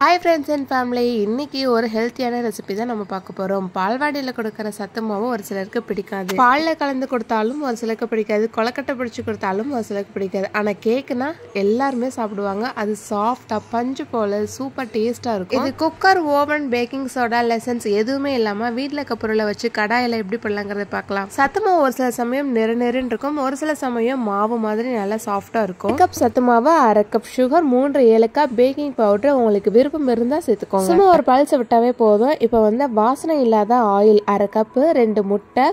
Hi friends and family, இன்னைக்கு ஒரு ஹெல்த்தியான ரெசிபி தான் நம்ம பார்க்க போறோம். பால்வாடியில கொடுக்கிற சத்து மாவு ஒரு சிலருக்கு பிடிக்காது. பால்ல கலந்து கொடுத்தாலும் ஒரு சிலருக்கு பிடிக்காது. கொலக்கட்டை பிடிச்சு கொடுத்தாலும் ஒரு சிலருக்கு பிடிக்காது. ஆனா கேக்னா எல்லாரும் சாப்பிடுவாங்க. அது சாஃப்ட்டா பஞ்சு போல சூப்பர் டேஸ்டா இருக்கும். இது cooker, oven, baking soda, lessons எதுவுமே இல்லாம வீட்ல இருக்க பொருளை வச்சு கடாயில எப்படி பண்ணலாம்ங்கறத பார்க்கலாம். சத்து மாவு ஒரு சில சமயம் நெருநெருன்னு இருக்கும். ஒரு சில சமயம் மாவு மாதிரி நல்லா சாஃப்ட்டா இருக்கும். கப் சத்து மாவு, 1/2 கப் சுகர், 3 ஏலக்காய், பேக்கிங் பவுடர் உங்களுக்கு விருப்பம் இருந்தா சேர்த்துக்கோங்க. சும்மா ஒரு பல்ஸ் விட்டாவே போதும். இப்போ வாசனை இல்லாத ஆயில் 1/2 கப்பு, 2 முட்டை,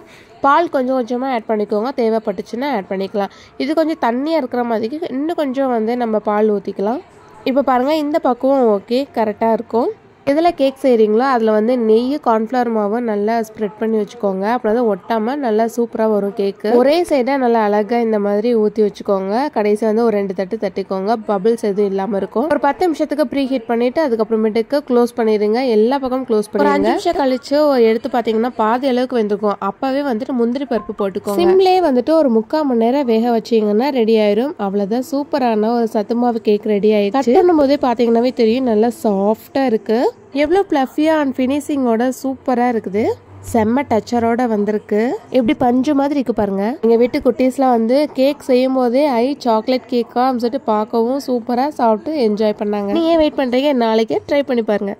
பால் கொஞ்சம் கொஞ்சமா ஆட் பண்ணிக்கோங்க. தேவைப்பட்டுச்சுன்னா ஆட் பண்ணிக்கலாம். இது கொஞ்சம் தண்ணியா இருக்கிற மாதிரி இன்னும் கொஞ்சம் நம்ம பால் ஊற்றிக்கலாம். இப்போ பாருங்க, இந்த பக்குவம் ஓகே, கரெக்டாக இருக்கும். இதில் கேக் செய்கிறீங்களோ அதில் நெய், கார்ன்ஃப்ளவர் மாவு நல்லா ஸ்ப்ரெட் பண்ணி வச்சுக்கோங்க. அப்புறம் ஒட்டாமல் நல்லா சூப்பராக வரும் கேக்கு. ஒரே சைடாக நல்லா அழகாக இந்த மாதிரி ஊற்றி வச்சுக்கோங்க. கடைசி ஒரு 2 தட்டு தட்டிக்கோங்க. பபிள்ஸ் எதுவும் இல்லாமல் இருக்கும். ஒரு 10 நிமிஷத்துக்கு ப்ரீ ஹீட் பண்ணிவிட்டு அதுக்கப்புறமேட்டுக்கு க்ளோஸ் பண்ணிடுங்க. எல்லா பக்கமும் க்ளோஸ் பண்ணிடுங்க. 5 நிமிஷம் கழிச்சு எடுத்து பார்த்தீங்கன்னா பாதி அளவுக்கு வெந்திருக்கும். அப்போவே முந்திரி பருப்பு போட்டுக்கோங்க. சிம்லே ஒரு 3/4 மணி நேரம் வேக வச்சிங்கன்னா ரெடி ஆயிரும். அவ்வளோதான், சூப்பரான ஒரு சத்து மாவு கேக் ரெடி ஆயிடுச்சு. கட் பண்ணும் போதே பார்த்தீங்கன்னாவே தெரியும், நல்லா சாஃப்டாக இருக்குது. எவ்வளோ ஃப்ளஃபியாக அண்ட் ஃபினிஷிங்கோட சூப்பராக இருக்குது. செம்ம டச்சரோட வந்திருக்கு. எப்படி பஞ்சு மாதிரி இருக்கு பாருங்க. எங்கள் வீட்டு குட்டீஸ்லாம் கேக் செய்யும் போதே சாக்லேட் கேக்கா சொல்லிட்டு பார்க்கவும் சூப்பராக சாப்பிட்டு என்ஜாய் பண்ணாங்க. நீ ஏன் வெயிட் பண்ணுறீங்க? நாளைக்கே ட்ரை பண்ணி பாருங்க.